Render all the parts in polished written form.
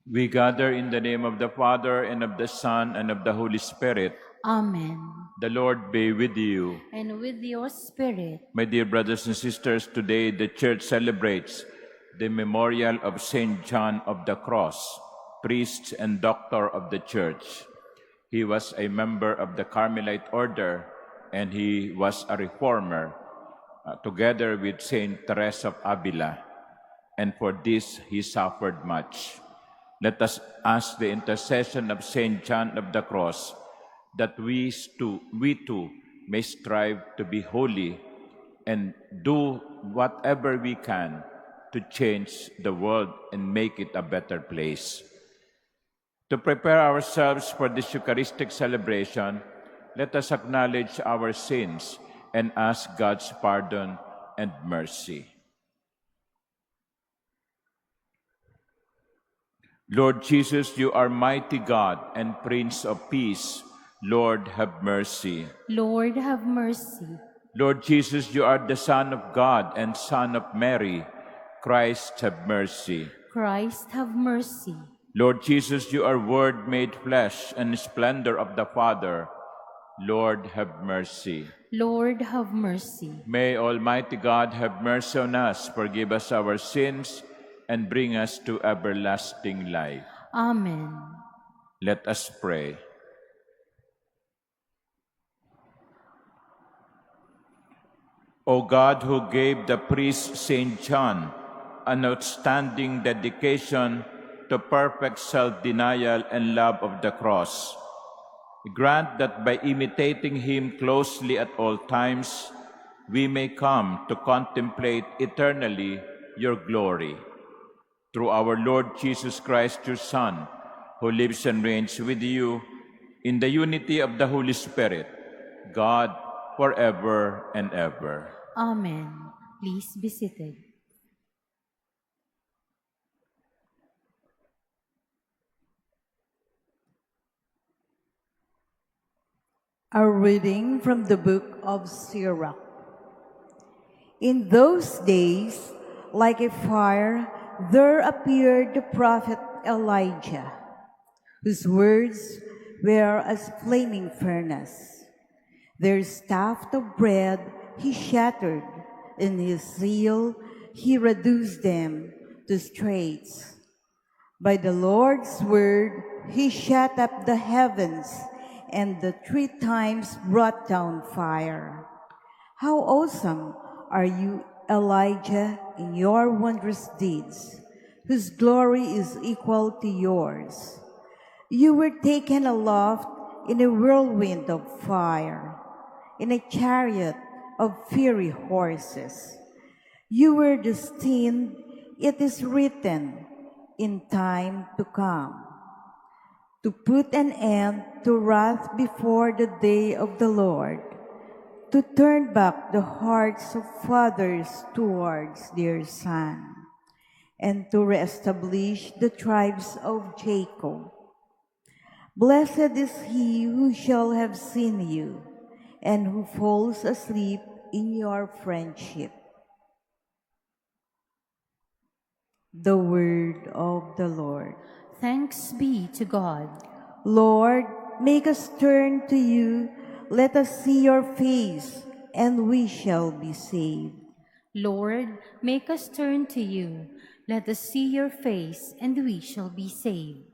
We gather in the name of the Father, and of the Son, and of the Holy Spirit. Amen. The Lord be with you. And with your spirit. My dear brothers and sisters, today the Church celebrates the memorial of Saint John of the Cross, priest and doctor of the Church. He was a member of the Carmelite order, and he was a reformer, together with Saint Teresa of Avila, and for this he suffered much. Let us ask the intercession of Saint John of the Cross that we too may strive to be holy and do whatever we can to change the world and make it a better place. To prepare ourselves for this Eucharistic celebration, let us acknowledge our sins and ask God's pardon and mercy. Lord Jesus, you are mighty God and Prince of Peace. Lord, have mercy. Lord, have mercy. Lord Jesus, you are the Son of God and Son of Mary. Christ, have mercy. Christ, have mercy. Lord Jesus, you are Word made flesh and splendor of the Father. Lord, have mercy. Lord, have mercy. May Almighty God have mercy on us, forgive us our sins, and bring us to everlasting life. Amen. Let us pray. O God, who gave the priest Saint John an outstanding dedication to perfect self-denial and love of the cross, grant that by imitating him closely at all times, we may come to contemplate eternally your glory. Through our Lord Jesus Christ, your Son, who lives and reigns with you in the unity of the Holy Spirit, God, forever and ever. Amen. Please be seated. A reading from the book of Sirach. In those days, like a fire, there appeared the prophet Elijah, whose words were as flaming furnace. Their staff of bread he shattered, in his zeal he reduced them to straits. By the Lord's word he shut up the heavens, and the 3 times brought down fire. How awesome are you, Elijah, in your wondrous deeds, whose glory is equal to yours. You were taken aloft in a whirlwind of fire, in a chariot of fiery horses. You were destined, it is written, in time to come, to put an end to wrath before the day of the Lord, to turn back the hearts of fathers towards their sons, and to reestablish the tribes of Jacob. Blessed is he who shall have seen you, and who falls asleep in your friendship. The word of the Lord. Thanks be to God. Lord, make us turn to you. Let us see your face and we shall be saved. Lord, make us turn to you. Let us see your face, and we shall be saved.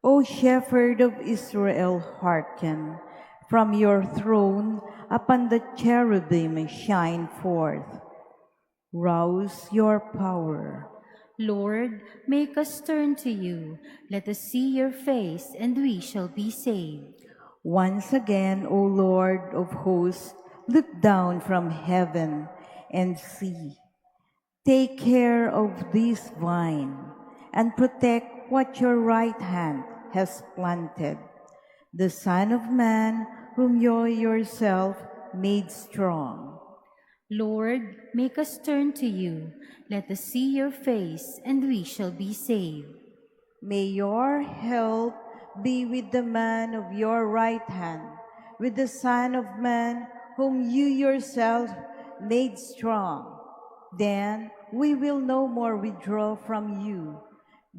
O Shepherd of Israel, hearken. From your throne upon the cherubim shine forth. Rouse your power. Lord, make us turn to you. Let us see your face, and we shall be saved. Once again, O Lord of hosts, look down from heaven and see. Take care of this vine and protect what your right hand has planted, the Son of Man whom you yourself made strong. Lord, make us turn to you. Let us see your face, and we shall be saved. May your help be with the man of your right hand, with the Son of Man whom you yourself made strong. Then we will no more withdraw from you.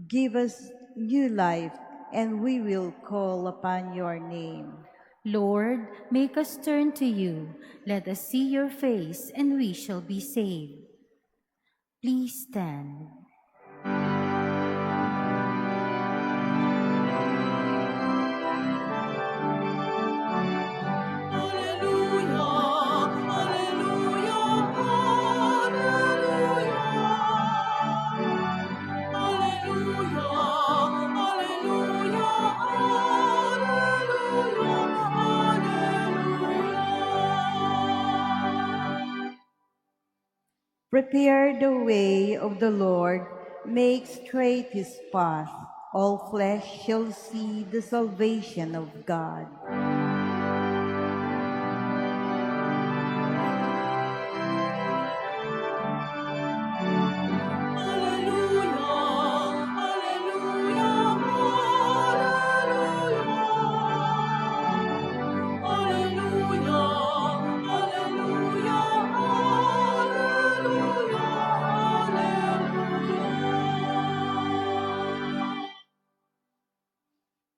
Give us new life, and we will call upon your name. Lord, make us turn to you. Let us see your face, and we shall be saved. Please stand. Prepare the way of the Lord, make straight his path. All flesh shall see the salvation of God.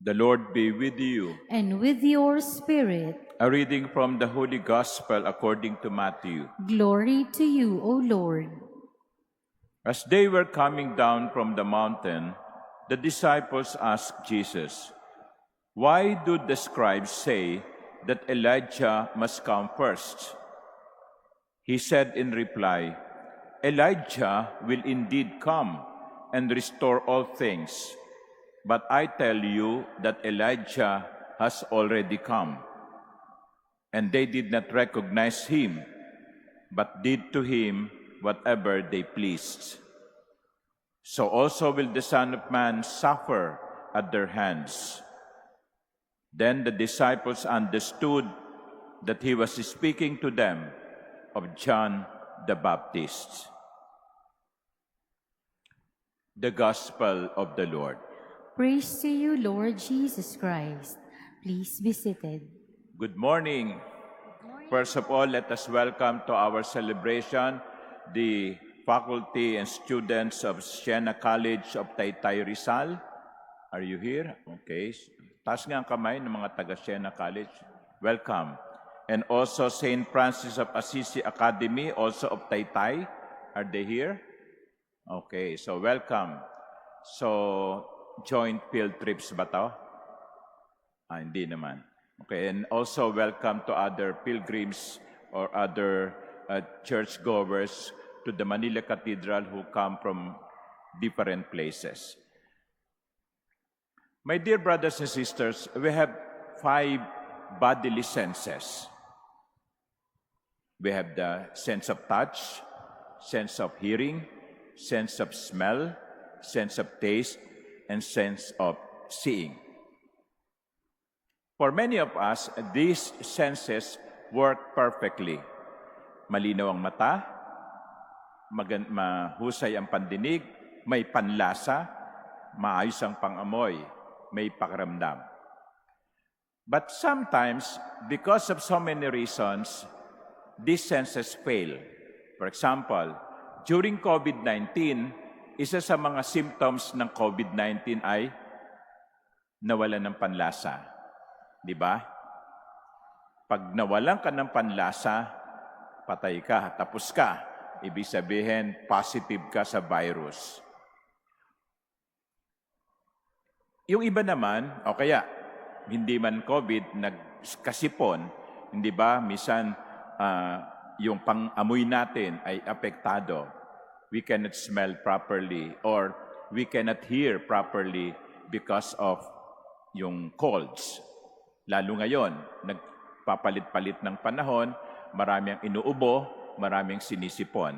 The Lord be with you. And with your spirit, A reading from the Holy Gospel according to Matthew. glory to you, O Lord. As they were coming down from the mountain, the disciples asked Jesus, "Why do the scribes say that Elijah must come first?" He said in reply, "Elijah will indeed come and restore all things. But I tell you that Elijah has already come, and they did not recognize him, but did to him whatever they pleased. So also will the Son of Man suffer at their hands." Then the disciples understood that he was speaking to them of John the Baptist. The Gospel of the Lord. Praise to you, Lord Jesus Christ. Please be seated. Good morning. First of all, let us welcome to our celebration the faculty and students of Siena College of Taytay Rizal. Are you here? Okay. Taas nga ang kamay ng mga taga Siena College. Welcome. And also St. Francis of Assisi Academy, also of Taytay. Are they here? Okay, so welcome. So, joint field trips ba to? Hindi naman. Okay, and also welcome to other pilgrims or other churchgoers to the Manila Cathedral who come from different places. My dear brothers and sisters, we have 5 bodily senses. We have the sense of touch, sense of hearing, sense of smell, sense of taste, and sense of seeing. For many of us, these senses work perfectly. Malinaw ang mata, mahusay ang pandinig, may panlasa, maayos ang pangamoy, may pakiramdam. But sometimes, because of so many reasons, these senses fail. For example, during COVID-19, isa sa mga symptoms ng COVID-19 ay nawalan ng panlasa. Di ba? Pag nawalan ka ng panlasa, patay ka, tapos ka. Ibig sabihin, positive ka sa virus. Yung iba naman, o kaya, hindi man COVID, nagkasipon, hindi ba? Minsan, yung pang-amoy natin ay apektado. We cannot smell properly or we cannot hear properly because of yung colds. Lalo ngayon, nagpapalit-palit ng panahon, maraming inuubo, maraming sinisipon.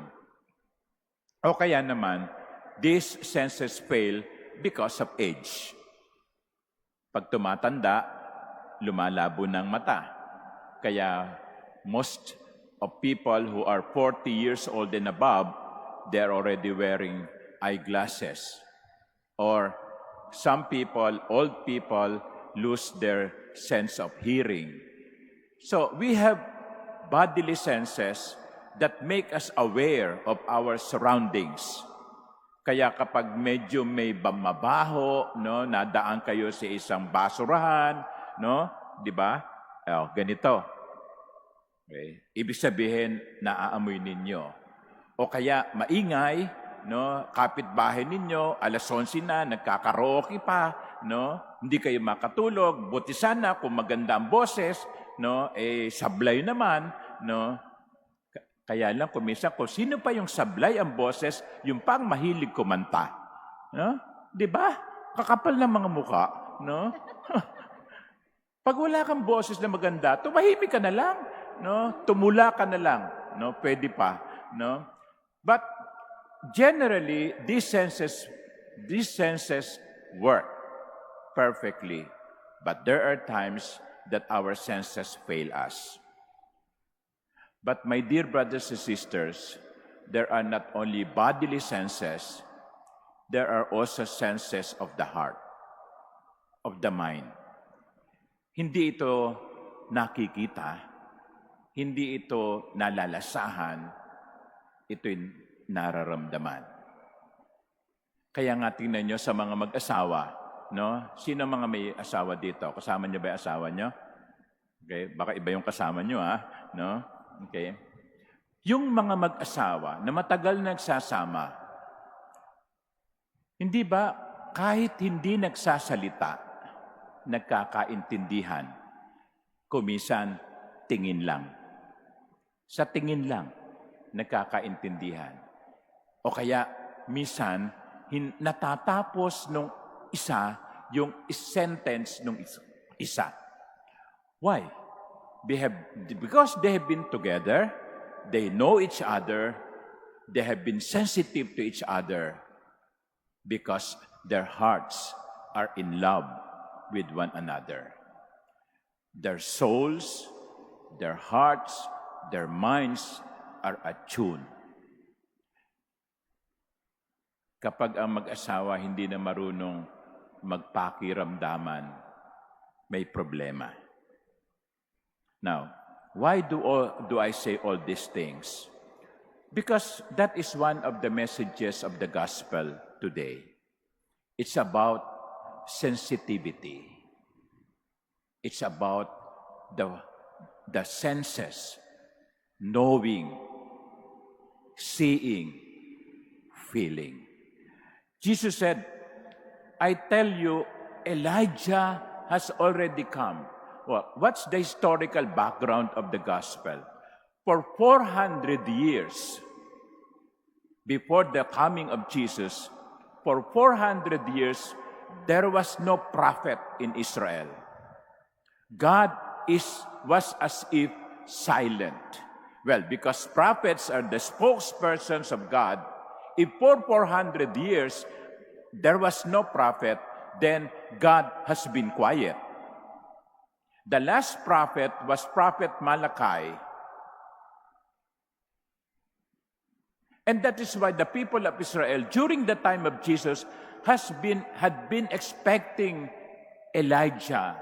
O kaya naman, these senses fail because of age. Pag tumatanda, lumalabo ng mata. Kaya most of people who are 40 years old and above, they're already wearing eyeglasses. Or some people, old people, lose their sense of hearing. So we have bodily senses that make us aware of our surroundings. Kaya kapag medyo may mabaho, no, nadaan kayo sa isang basurahan, no, 'di ba? Ganito. Okay. Ibig sabihin, naaamoy ninyo. O kaya maingay, no, kapitbahay ninyo, alas 11 na, nagkakaraoke pa, no, hindi kayo makatulog, buti sana kung maganda ang boses, no, sablay naman, no. Kaya lang kuminsan kung sino pa yung sablay ang boses, yung pang mahilig kumanta. No? 'Di ba? Kakapal ng mga mukha, no? Pag wala kang boses na maganda, tumahimik ka na lang, no? Tumula ka na lang, no? Pwede pa, no? But generally, these senses work perfectly. But there are times that our senses fail us. But my dear brothers and sisters, there are not only bodily senses, there are also senses of the heart, of the mind. Hindi ito nakikita, hindi ito nalalasahan, ito'y nararamdaman. Kaya nga tingnan nyo sa mga mag-asawa, no? Sino mga may asawa dito? Kasama nyo ba yung asawa nyo? Okay, baka iba yung kasama nyo, ha? No? Okay. Yung mga mag-asawa na matagal nagsasama, hindi ba kahit hindi nagsasalita, nagkakaintindihan, kumisan tingin lang. Sa tingin lang, nagkakaintindihan. O kaya, minsan, natatapos nung isa yung sentence nung isa. Why? Because they have been together, they know each other, they have been sensitive to each other, because their hearts are in love with one another. Their souls, their hearts, their minds are attuned. Kapag ang mag-asawa hindi na marunong magpakiramdaman, may problema. Now, why do I say all these things? Because that is one of the messages of the gospel today. It's about sensitivity. It's about the senses, knowing, seeing, feeling. Jesus said, I tell you, Elijah has already come. Well, what's the historical background of the gospel? For 400 years before the coming of Jesus, for 400 years, there was no prophet in Israel. God was as if silent. Well, because prophets are the spokespersons of God, if for 400 years there was no prophet, then God has been quiet. The last prophet was Prophet Malachi. And that is why the people of Israel, during the time of Jesus, had been expecting Elijah.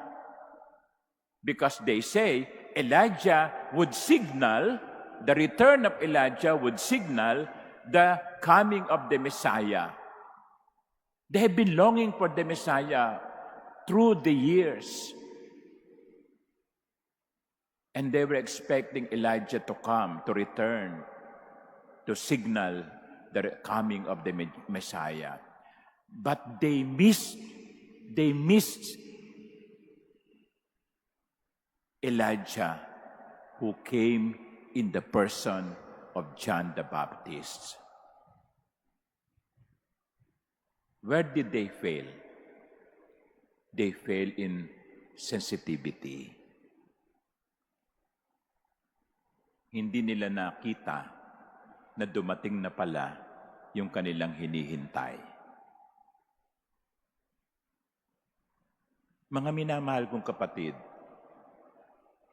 Because they say Elijah would signal, the return of Elijah would signal the coming of the Messiah. They have been longing for the Messiah through the years. And they were expecting Elijah to come, to return, to signal the coming of the Messiah. But they missed Elijah, who came in the person of John the Baptist. Where did they fail? They fail in sensitivity. Hindi nila nakita na dumating na pala yung kanilang hinihintay. Mga minamahal kong kapatid,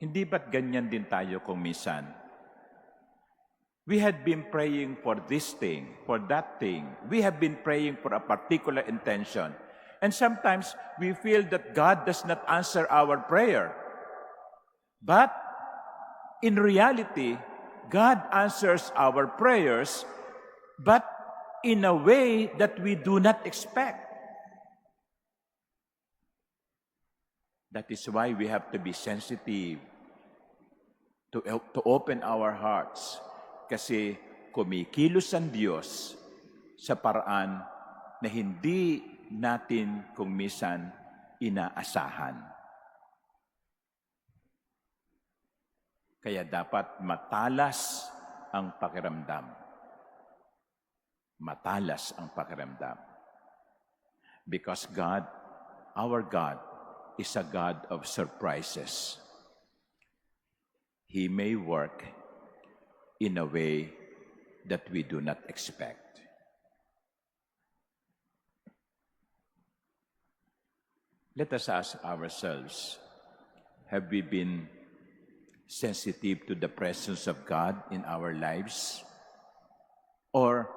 hindi ba't ganyan din tayo kung minsan? We had been praying for this thing, for that thing. We have been praying for a particular intention. And sometimes we feel that God does not answer our prayer. But in reality, God answers our prayers, but in a way that we do not expect. That is why we have to be sensitive to open our hearts. Kasi kumikilos ang Diyos sa paraan na hindi natin kung minsan inaasahan. Kaya dapat matalas ang pakiramdam. Matalas ang pakiramdam. Because God, our God, is a God of surprises. He may work in a way that we do not expect. Let us ask ourselves, have we been sensitive to the presence of God in our lives? Or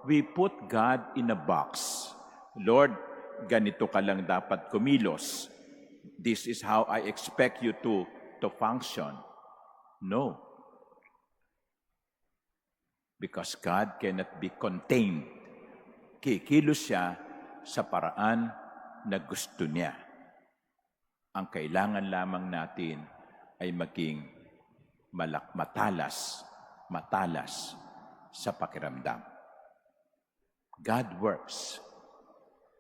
we put God in a box. Lord, ganito ka lang dapat kumilos. This is how I expect you to function. No. Because God cannot be contained. Kikilos siya sa paraan na gusto niya. Ang kailangan lamang natin ay maging matalas sa pakiramdam. God works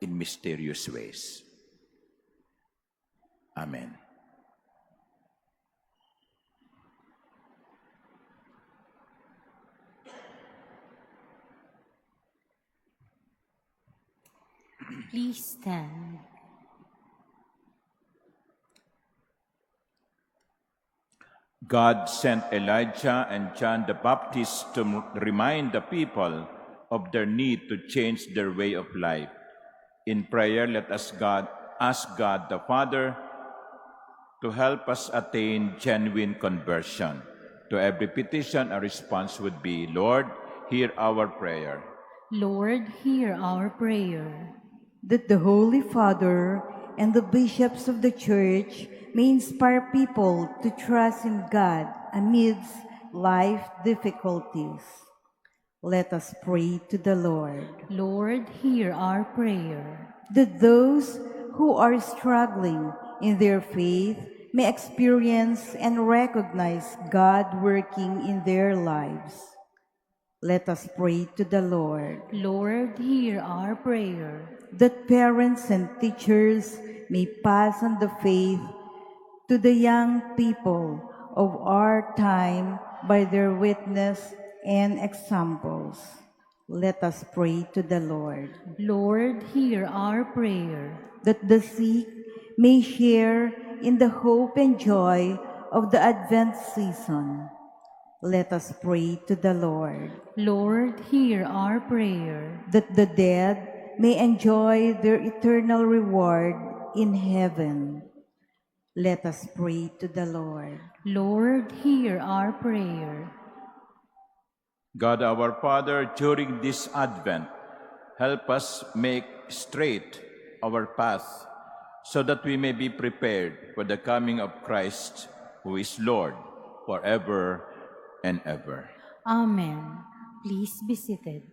in mysterious ways. Amen. Please stand. God sent Elijah and John the Baptist to remind the people of their need to change their way of life. In prayer, let us ask God the Father to help us attain genuine conversion. To every petition, a response would be, Lord, hear our prayer. Lord, hear our prayer. That the Holy Father and the bishops of the Church may inspire people to trust in God amidst life difficulties. Let us pray to the Lord. Lord, hear our prayer. That those who are struggling in their faith may experience and recognize God working in their lives. Let us pray to the Lord. Lord, hear our prayer. That parents and teachers may pass on the faith to the young people of our time by their witness and examples. Let us pray to the Lord. Lord, hear our prayer. That the sick may share in the hope and joy of the Advent season. Let us pray to the Lord. Lord, hear our prayer. That the dead may enjoy their eternal reward in heaven. Let us pray to the Lord. Lord, hear our prayer. God our Father, during this Advent, help us make straight our path so that we may be prepared for the coming of Christ, who is Lord, forever and ever. Amen. Please be seated.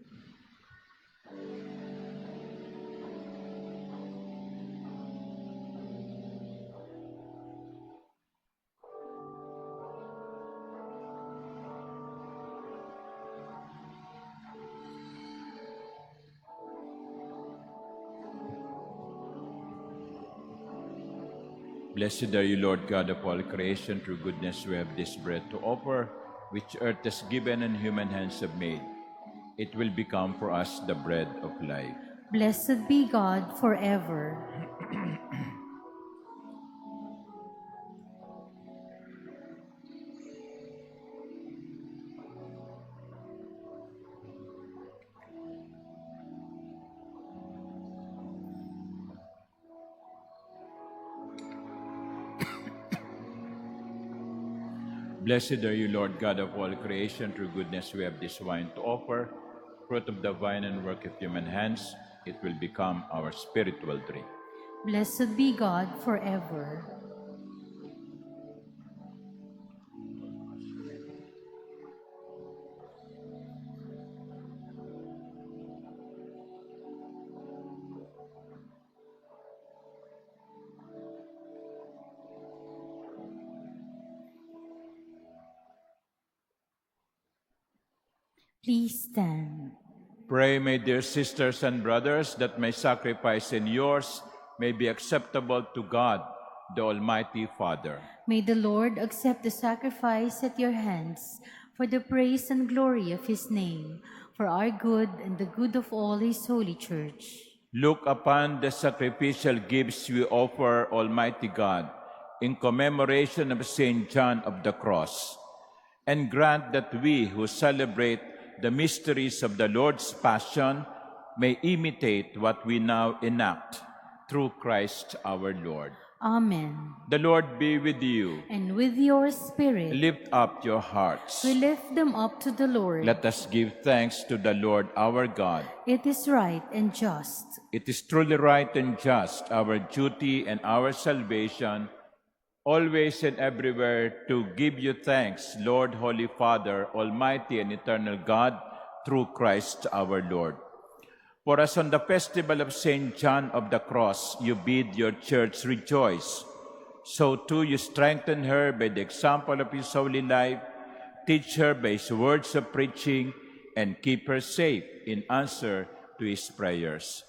Blessed are you, Lord God of all creation. Through goodness we have this bread to offer, which earth has given and human hands have made. It will become for us the bread of life. Blessed be God forever. Blessed are you, Lord God of all creation. Through goodness we have this wine to offer, fruit of the vine and work of human hands. It will become our spiritual drink. Blessed be God forever. Please stand. Pray, my dear sisters and brothers, that my sacrifice and yours may be acceptable to God, the Almighty Father. May the Lord accept the sacrifice at your hands for the praise and glory of his name, for our good and the good of all his holy church. Look upon the sacrificial gifts we offer, Almighty God, in commemoration of Saint John of the Cross, and grant that we who celebrate the mysteries of the Lord's Passion may imitate what we now enact through Christ our Lord. Amen. The Lord be with you. And with your spirit, Lift up your hearts. we lift them up to the Lord. Let us give thanks to the Lord our God. It is right and just. It is truly right and just, our duty and our salvation, always and everywhere to give you thanks, Lord, Holy Father, Almighty and eternal God, through Christ our Lord. For as on the festival of Saint John of the Cross, you bid your church rejoice, so too you strengthen her by the example of his holy life, teach her by his words of preaching, and keep her safe in answer to his prayers.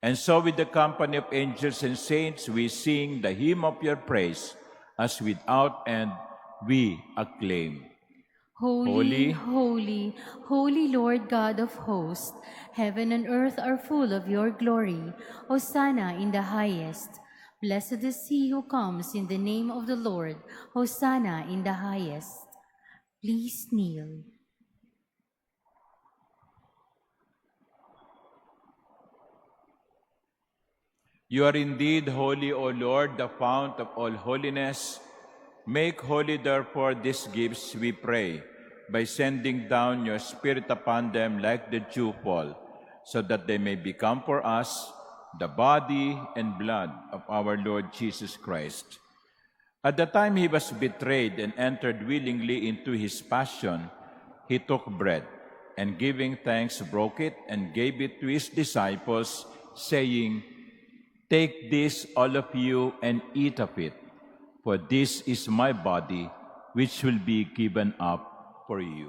And so with the company of angels and saints, we sing the hymn of your praise, as without end we acclaim. Holy, holy, holy Lord God of hosts, heaven and earth are full of your glory. Hosanna in the highest. Blessed is he who comes in the name of the Lord. Hosanna in the highest. Please kneel. You are indeed holy, O Lord, the fount of all holiness. Make holy, therefore, these gifts, we pray, by sending down your Spirit upon them like the dewfall, so that they may become for us the body and blood of our Lord Jesus Christ. At the time he was betrayed and entered willingly into his passion, he took bread, and giving thanks, broke it and gave it to his disciples, saying, "Take this, all of you, and eat of it, for this is my body, which will be given up for you."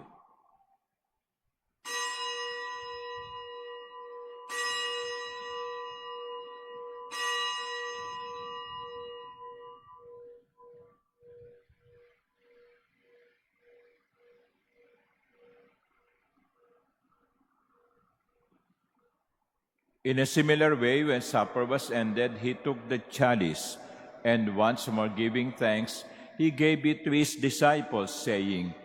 In a similar way, when supper was ended, he took the chalice, and once more giving thanks, he gave it to his disciples, saying,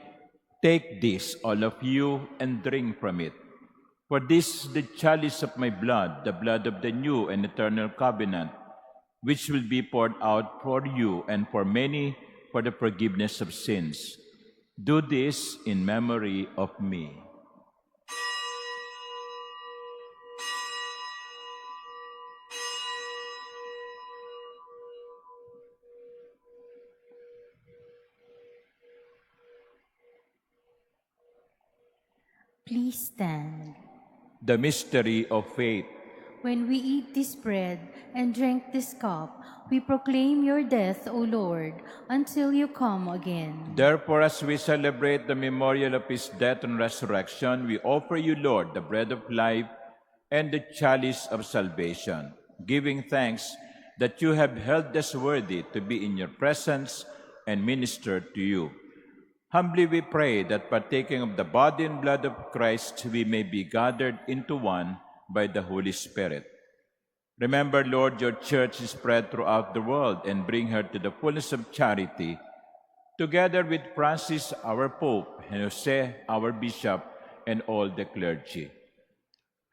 "Take this, all of you, and drink from it. For this is the chalice of my blood, the blood of the new and eternal covenant, which will be poured out for you and for many for the forgiveness of sins. Do this in memory of me." Please stand. The mystery of faith. When we eat this bread and drink this cup, we proclaim your death, O Lord, until you come again. Therefore, as we celebrate the memorial of his death and resurrection, we offer you, Lord, the bread of life and the chalice of salvation, giving thanks that you have held us worthy to be in your presence and minister to you. Humbly we pray that partaking of the body and blood of Christ, we may be gathered into one by the Holy Spirit. Remember, Lord, your church is spread throughout the world and bring her to the fullness of charity, together with Francis, our Pope, and Jose, our Bishop, and all the clergy.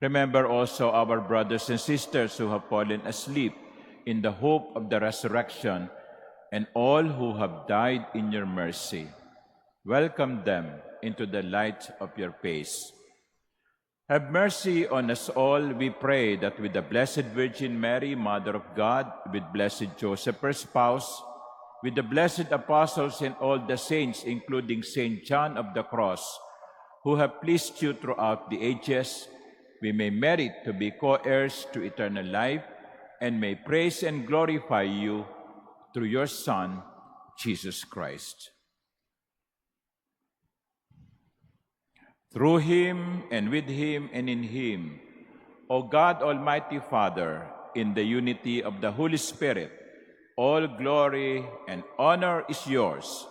Remember also our brothers and sisters who have fallen asleep in the hope of the resurrection, and all who have died in your mercy. Welcome them into the light of your face. Have mercy on us all, we pray, that with the Blessed Virgin Mary, Mother of God, with blessed Joseph, her spouse, with the blessed apostles and all the saints, including Saint John of the Cross, who have pleased you throughout the ages, we may merit to be co-heirs to eternal life and may praise and glorify you through your Son, Jesus Christ. Through him, and with him, and in him, O God, Almighty Father, in the unity of the Holy Spirit, all glory and honor is yours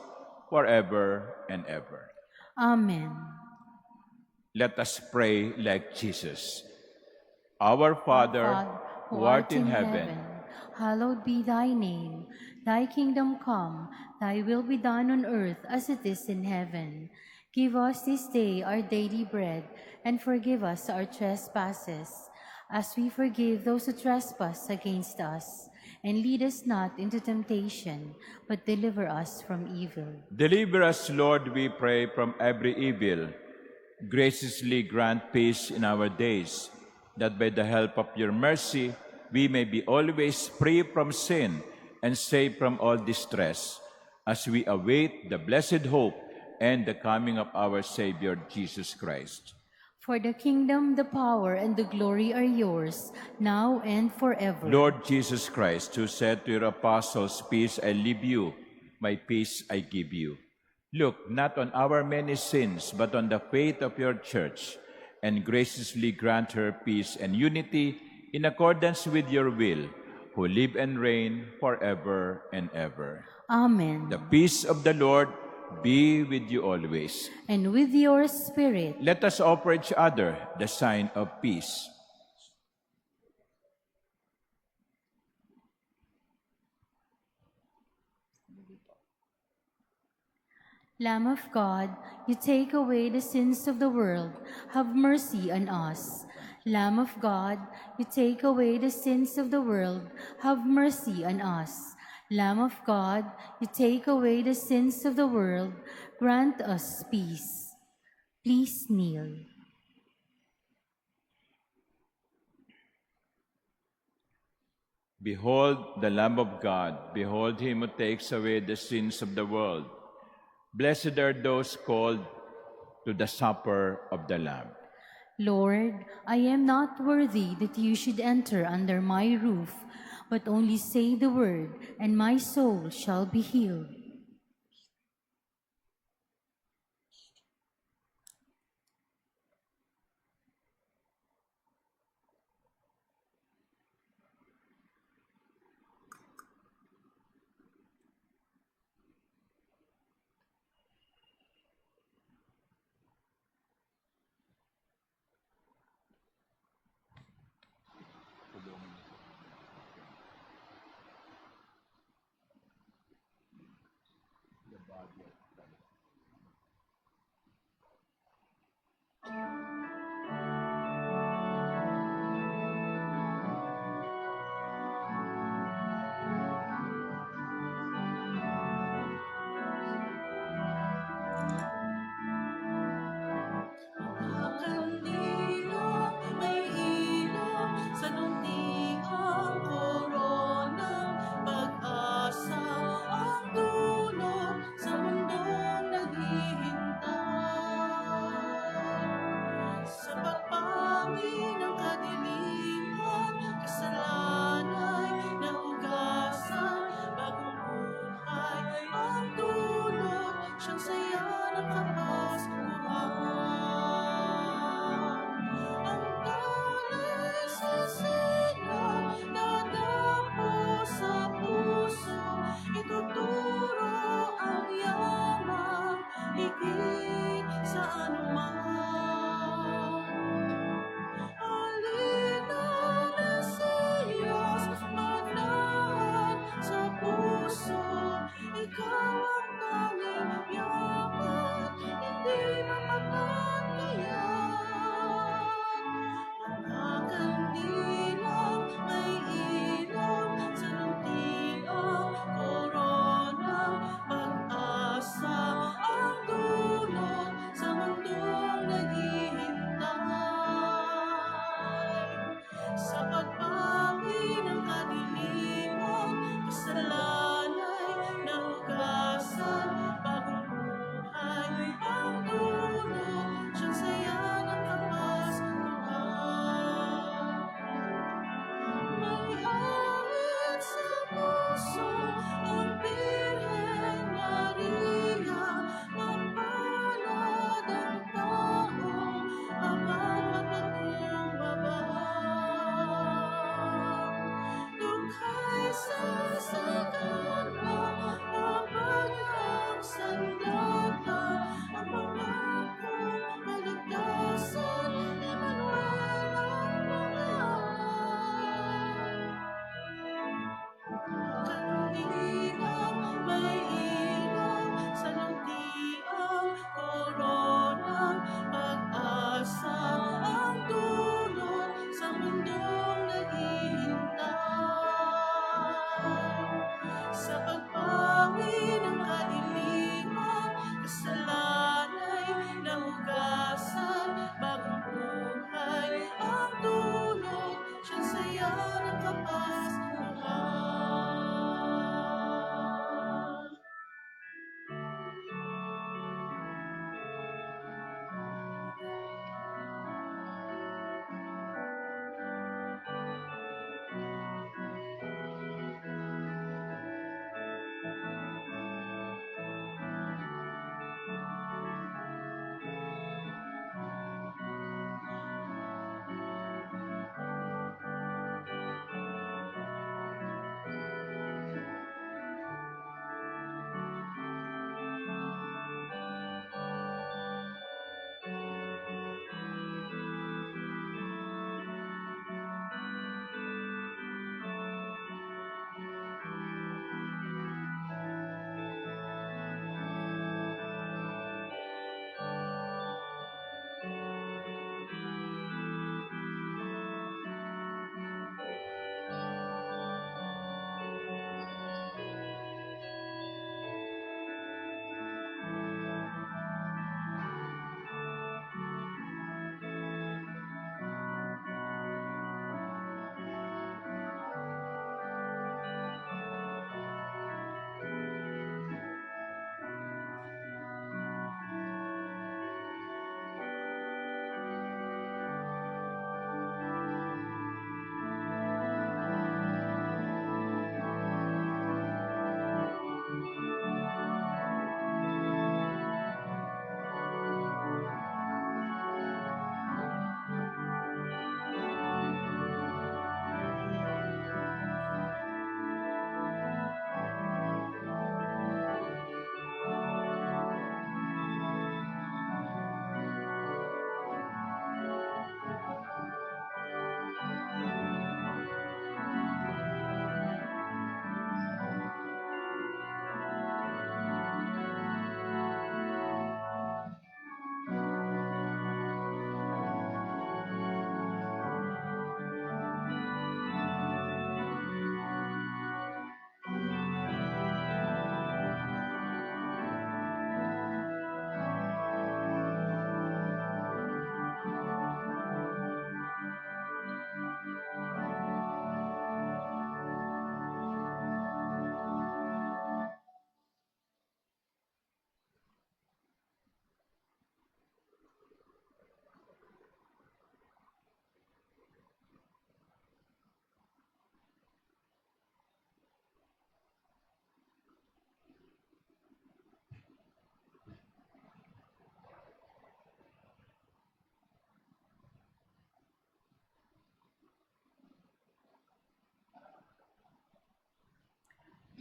forever and ever. Amen. Let us pray like Jesus. Our Father, who art in heaven, hallowed be thy name. Thy kingdom come, thy will be done on earth as it is in heaven. Give us this day our daily bread, and forgive us our trespasses, as we forgive those who trespass against us. And lead us not into temptation, but deliver us from evil. Deliver us, Lord, we pray, from every evil. Graciously grant peace in our days, that by the help of your mercy we may be always free from sin and safe from all distress, as we await the blessed hope and the coming of our Savior, Jesus Christ. For the kingdom, the power, and the glory are yours, now and forever. Lord Jesus Christ, who said to your apostles, "Peace I leave you, my peace I give you," look not on our many sins, but on the faith of your church, and graciously grant her peace and unity in accordance with your will, who live and reign forever and ever. Amen. The peace of the Lord be with you always. And with your spirit. Let us offer each other the sign of peace. Lamb of God, you take away the sins of the world, have mercy on us. Lamb of God, you take away the sins of the world, have mercy on us. Lamb of God, you take away the sins of the world, grant us peace. Please kneel. Behold the Lamb of God, behold him who takes away the sins of the world. Blessed are those called to the supper of the Lamb. Lord, I am not worthy that you should enter under my roof, but only say the word, and my soul shall be healed.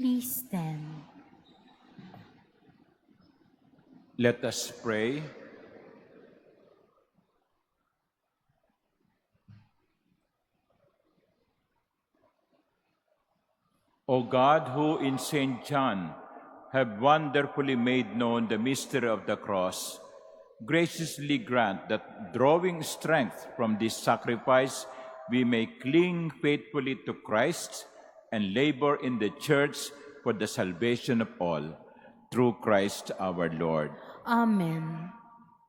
Please stand. Let us pray. O God, who in St. John have wonderfully made known the mystery of the cross, graciously grant that, drawing strength from this sacrifice, we may cling faithfully to Christ and labor in the Church for the salvation of all, through Christ our Lord. Amen.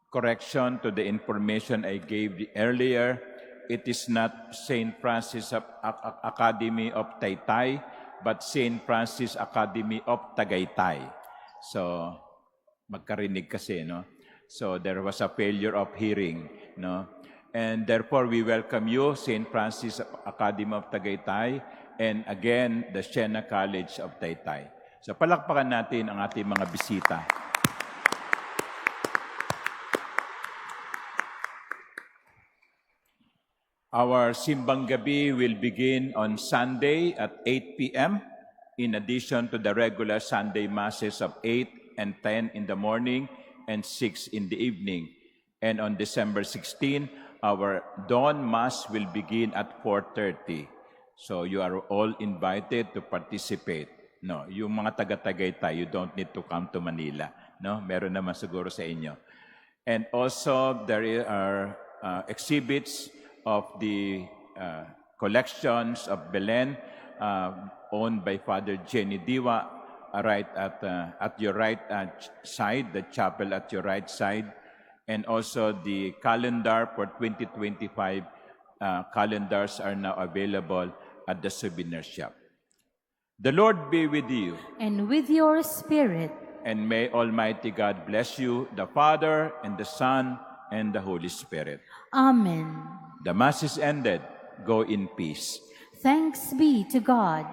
Correction to the information I gave earlier, it is not St. Francis Academy of Taytay, but St. Francis Academy of Tagaytay. So, magkarinig kasi, no? So, there was a failure of hearing, no? And therefore, we welcome you, St. Francis Academy of Tagaytay, and again, the Siena College of Taytay. So, palakpakan natin ang ating mga bisita. Our Simbang Gabi will begin on Sunday at 8 p.m. in addition to the regular Sunday Masses of 8 and 10 in the morning and 6 in the evening. And on December 16, our Dawn Mass will begin at 4:30. So you are all invited to participate. No, yung mga taga-Tagaytay, you don't need to come to Manila. No, meron naman siguro sa inyo. And also there are exhibits of the collections of Belen owned by Father Jenny Diwa, right at your right side, the chapel at your right side, and also the calendar for 2025 calendars are now available at the souvenir shop. The Lord be with you. And with your spirit. And may Almighty God bless you, the Father, and the Son, and the Holy Spirit. Amen. The Mass is ended. Go in peace. Thanks be to God.